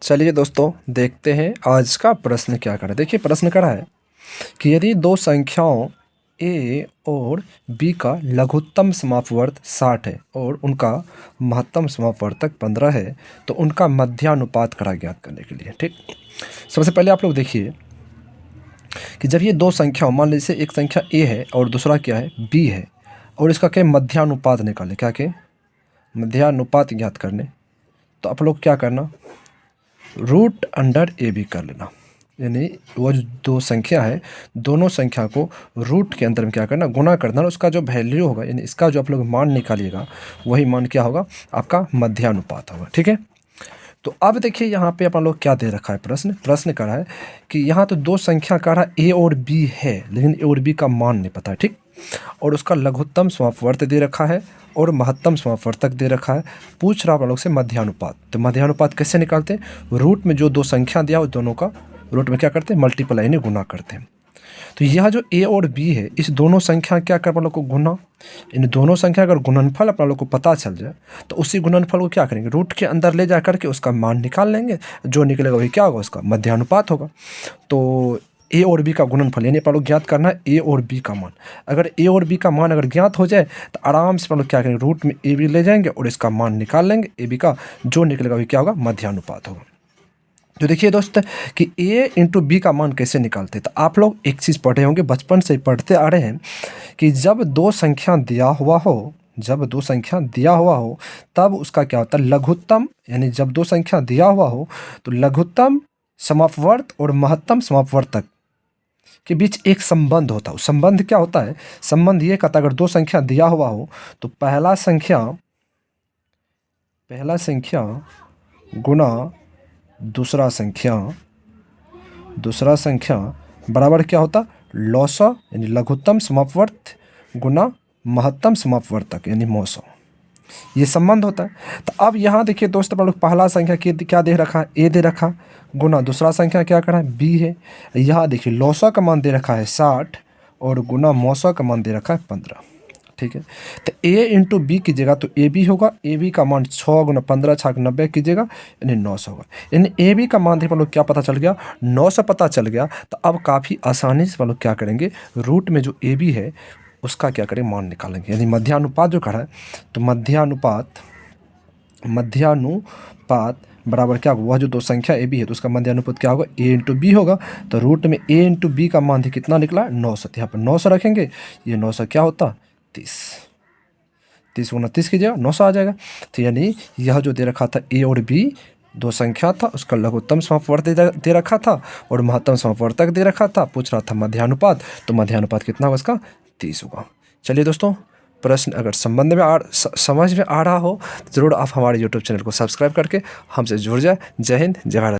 चलिए दोस्तों, देखते हैं आज का प्रश्न क्या करा। देखिए प्रश्न करा है कि यदि दो संख्याओं ए और बी का लघुत्तम समापवर्त 60 है और उनका महत्तम समापवर्तक 15 है तो उनका मध्यानुपात करा ज्ञात करने के लिए। ठीक, सबसे पहले आप लोग देखिए कि जब ये दो संख्या, मान लीजिए एक संख्या ए है और दूसरा क्या है, बी है, और इसका क्या मध्यानुपात निकाले, क्या के मध्यानुपात ज्ञात करने, तो आप लोग क्या करना, रूट अंडर ए बी कर लेना। यानी वो जो दो संख्या है, दोनों संख्या को रूट के अंदर में क्या करना, गुना करना, और उसका जो वैल्यू होगा, यानी इसका जो आप लोग मान निकालिएगा, वही मान क्या होगा, आपका मध्यानुपात होगा। ठीक है, तो अब देखिए यहाँ पे अपन लोग क्या दे रखा है, प्रश्न कर रहा है कि यहाँ तो दो संख्या का रहा ए और बी है, लेकिन ए और बी का मान नहीं पता है। ठीक, और उसका लघुत्तम समापवर्त दे रखा है और महत्तम समापवर्तक दे रखा है। पूछ रहा आप लोग से मध्यानुपात, तो मध्यानुपात कैसे निकालते हैं, रूट में जो दो संख्या दिया हो दोनों का रूट में क्या करते हैं, मल्टीप्लाई यानी गुना करते हैं। तो यह जो ए और बी है, इस दोनों संख्या क्या कर अपन लोग को गुना, इन दोनों संख्या अगर गुणनफल अपना लोग को पता चल जाए तो उसी गुणनफल को क्या करेंगे, रूट के अंदर ले जा करके उसका मान निकाल लेंगे, जो निकलेगा वही क्या होगा, उसका मध्यानुपात होगा। तो ए और बी का गुणनफल यानी अपन लोग ज्ञात करना है ए और बी का मान। अगर ए और बी का मान अगर ज्ञात हो जाए तो आराम से अपन लोग क्या करेंगे, रूट में ए बी ले जाएंगे और इसका मान निकाल लेंगे, ए बी का जो निकलेगा वही क्या होगा, मध्यानुपात होगा। तो देखिए दोस्त कि a इंटू बी का मान कैसे निकालते हैं, तो आप लोग एक चीज़ पढ़े होंगे, बचपन से ही पढ़ते आ रहे हैं कि जब दो संख्या दिया हुआ हो तब उसका क्या होता है, लघुत्तम, यानी जब दो संख्या दिया हुआ हो तो लघुत्तम समापवर्त और महत्तम समापवर्तक के बीच एक संबंध होता है। संबंध क्या होता है, संबंध ये कहता है अगर दो संख्या दिया हुआ हो तो पहला संख्या गुना दूसरा संख्या बराबर क्या होता, लॉसा यानी लघुत्तम समापवर्त गुना महत्तम समापवर्तक यानी मौसा, ये संबंध होता है। तो अब यहाँ देखिए दोस्त, अपन लोग पहला संख्या क्या दे रखा है, ए दे रखा, गुना दूसरा संख्या क्या करा है, बी है। यहाँ देखिए लॉसा का मान दे रखा है 60 और गुना मौसा का मान दे रखा है 15। ठीक है, तो a इंटू बी कीजिएगा तो ए बी होगा, ए बी का मान 6 गुना 15 6 90 कीजिएगा यानी 900 होगा। यानी ए बी का मान देखिए लोग क्या पता चल गया, 900 पता चल गया। तो अब काफ़ी आसानी से लोग क्या करेंगे, रूट में जो ए बी है उसका क्या करें, मान निकालेंगे। यानी मध्यानुपात जो करा है, तो मध्यानुपात बराबर क्या होगा, वह जो दो संख्या ए बी है तो उसका मध्यानुपात क्या होगा, ए इंटू बी होगा। तो रूट में ए इंटू बी का मान कितना निकला, 900। यहाँ पर 900 रखेंगे, ये 900 क्या होता, 30 गुना 30 कीजिएगा 900 आ जाएगा। तो यानी यह जो दे रखा था ए और बी दो संख्या था, उसका लघुत्तम समापवर्त दे रखा था और महत्तम समापवर्तक दे रखा था। पूछ रहा था मध्यानुपात, तो मध्यानुपात कितना होगा, इसका 30 होगा। चलिए दोस्तों, प्रश्न अगर समझ में आ रहा हो तो ज़रूर आप हमारे यूट्यूब चैनल को सब्सक्राइब करके हमसे जुड़ जाए। जय हिंद, जय भारत।